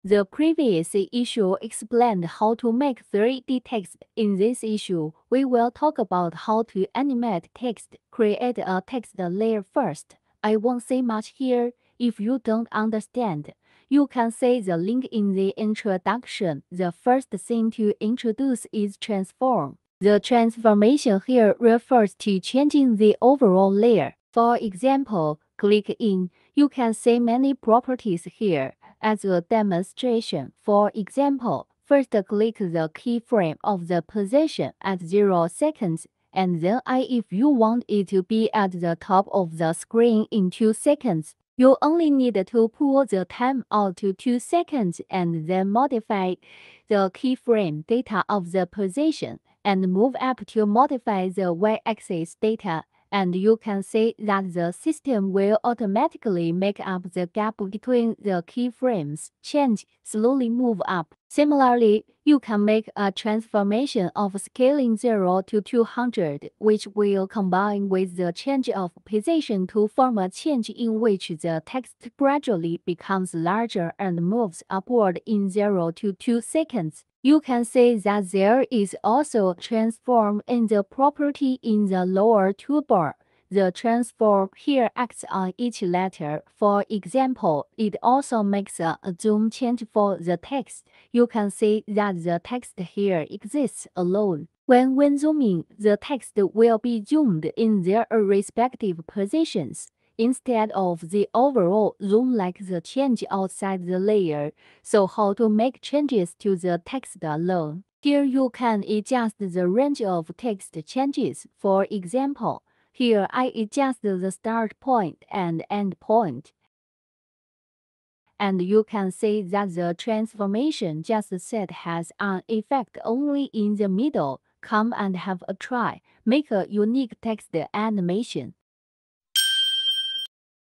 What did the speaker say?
The previous issue explained how to make 3D text. In this issue, we will talk about how to animate text. Create a text layer first. I won't say much here. If you don't understand, you can see the link in the introduction. The first thing to introduce is transform. The transformation here refers to changing the overall layer. For example, click in. You can see many properties here. As a demonstration, for example, first click the keyframe of the position at 0 seconds, and then if you want it to be at the top of the screen in 2 seconds, you only need to pull the time out to 2 seconds and then modify the keyframe data of the position and move up to modify the y-axis data. And you can see that the system will automatically make up the gap between the keyframes. Change, slowly move up. Similarly, you can make a transformation of scaling 0 to 200, which will combine with the change of position to form a change in which the text gradually becomes larger and moves upward in 0 to 2 seconds. You can see that there is also a transform in the property in the lower toolbar. The transform here acts on each letter. For example, it also makes a zoom change for the text. You can see that the text here exists alone. When zooming, the text will be zoomed in their respective positions, instead of the overall zoom like the change outside the layer. So how to make changes to the text alone? Here you can adjust the range of text changes. For example, here I adjust the start point and end point. And you can see that the transformation just set has an effect only in the middle. Come and have a try. Make a unique text animation.